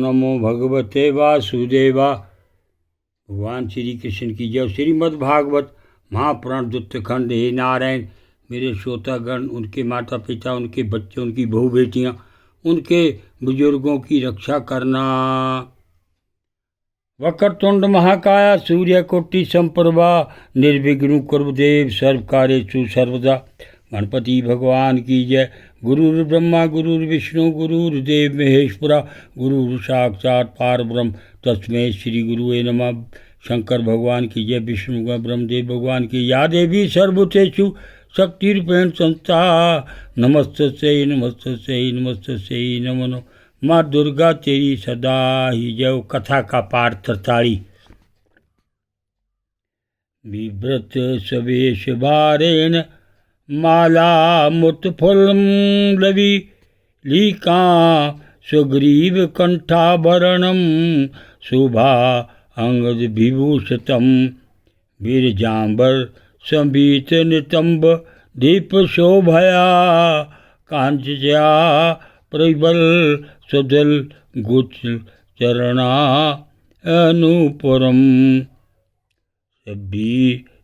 नमो भगवते वासुदेवा। भगवान श्री कृष्ण की जय। श्रीमद् भागवत महापुराण द्वितीय खंड। हे नारायण, मेरे श्रोतागण, उनके माता पिता, उनके बच्चे, उनकी बहू बेटियां, उनके बुजुर्गों की रक्षा करना। वक्रतुंड महाकाय सूर्यकोटि संप्रभा निर्विघ्नं कुरुदेव सर्वकार्येषु सर्वदा। गणपति भगवान की जय। गुरुर्ब्रह्मा गुरुर्विष्णु गुरुर्देव महेश्वरा, गुरु साक्षात् परब्रह्म तस्मै श्री गुरुवे नमः। शंकर भगवान की जय। विष्णु ब्रह्मदेव भगवान की। या देवी सर्वभूतेषु शक्तिरूपेण संस्था, नमस्तस्यै नमस्तस्यै नमस्तस्यै नमो नमः। माँ दुर्गा तेरी सदा ही जय। कथा का पाठ 43। विव्रत सवेश भारेण माला मुत्फुल्लम लवि लीका सुग्रीव कंठाभरणम शोभा अंगद विभूषितम वीरजांबर संबीत नितंब दीप शोभया कांचया प्रबल सुदल गुच चरणा अनुपुरम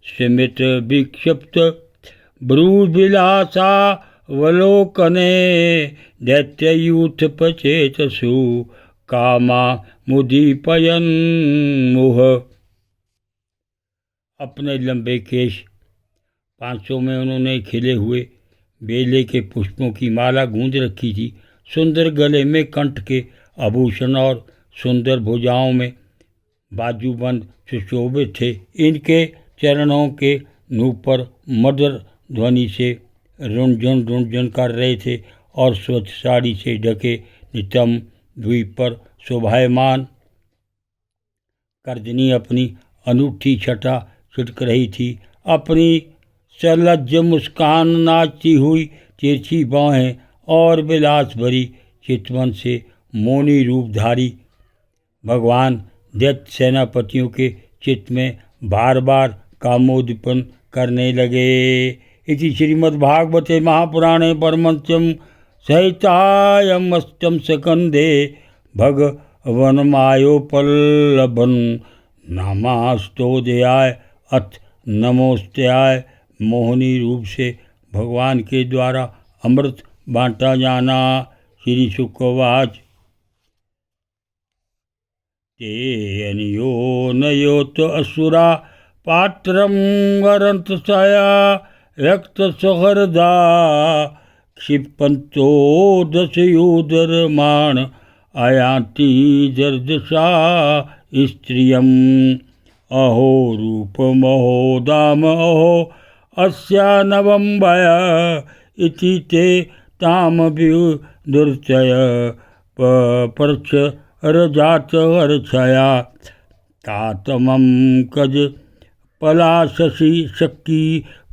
समित विक्षिप्त भ्रूविलासा वलोकने दैत्ययूथ पचेतसु कामा मुदीपयन मोह। अपने लंबे केश 500 में उन्होंने खिले हुए बेले के पुष्पों की माला गूंज रखी थी। सुंदर गले में कंठ के आभूषण और सुंदर भुजाओं में बाजूबंद सुशोभित थे। इनके चरणों के नूपुर मधुर ध्वनि से रुंझुन रुंझुन कर रहे थे और स्वच्छ साड़ी से ढके नितंब द्वीप पर शोभायमान कर्जनी अपनी अनूठी छटा छिटक रही थी। अपनी सलज्ज मुस्कान नाचती हुई तिरछी बाहें और विलास भरी चितवन से मौनी रूपधारी भगवान दैत्य सेनापतियों के चित्त में बार बार कामोद्दीपन करने लगे। इति श्रीमद्भागवते महापुराणे परमहंस्यां संहितायाम् अष्टम स्कन्धे भगवन्मायोपलब्धं नामाष्टोऽध्याय। अथ नमोस्त्याय। मोहिनी रूप से भगवान के द्वारा अमृत बांटा जाना। श्री शुकवाच। ते अनियो नयोत असुरा पात्रं वरंत साया रक्त सहृदा क्षिपंतो दशयोदरमाण आयाति जर्दशा स्त्रियम् अहो रूपमहो दाम अहो अस्या नवं भय इति ते ताम दुर्चय परक्ष रजात हर्षया तातमं कज पलाशसि शक्की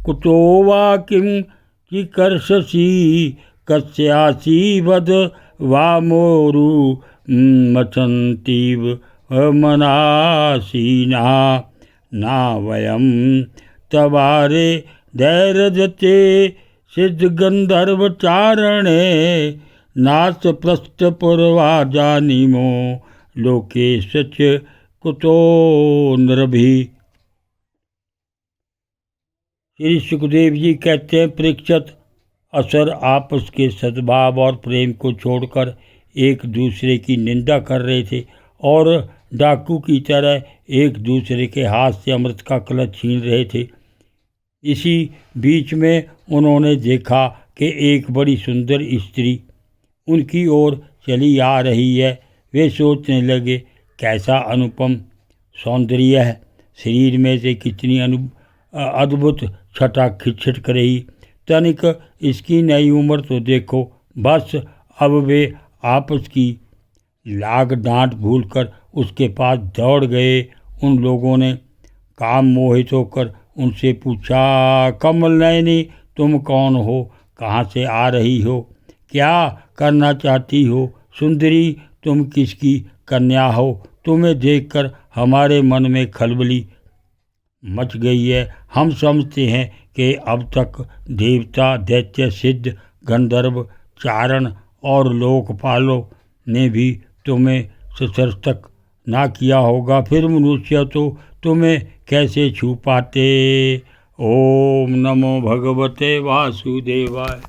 कुतो वा किं चिकर्षसि कस्यासि वद वा मोरु मथन्तीव मनासीना ना वयं तवारे धैर्यदते सिद्धगन्धर्वचारणे नाथ पृष्ठपूर्वा जानीमो लोके सच कुतो नृभि। श्री सुखदेव जी कहते हैं, परीक्षित, असुर आपस के सद्भाव और प्रेम को छोड़कर एक दूसरे की निंदा कर रहे थे और डाकू की तरह एक दूसरे के हाथ से अमृत का कलश छीन रहे थे। इसी बीच में उन्होंने देखा कि एक बड़ी सुंदर स्त्री उनकी ओर चली आ रही है। वे सोचने लगे, कैसा अनुपम सौंदर्य है, शरीर में से कितनी अद्भुत छटा छिटक रही। तनिक इसकी नई उम्र तो देखो। बस अब वे आपस की लाग डांट भूलकर उसके पास दौड़ गए। उन लोगों ने काम मोहित होकर उनसे पूछा, कमल नयनी, तुम कौन हो, कहाँ से आ रही हो, क्या करना चाहती हो? सुंदरी, तुम किसकी कन्या हो? तुम्हें देखकर हमारे मन में खलबली मच गई है। हम समझते हैं कि अब तक देवता, दैत्य, सिद्ध, गंधर्व, चारण और लोकपालों ने भी तुम्हें सशर्तक ना किया होगा, फिर मनुष्य तो तुम्हें कैसे छू पाते। ओम नमो भगवते वासुदेवाय।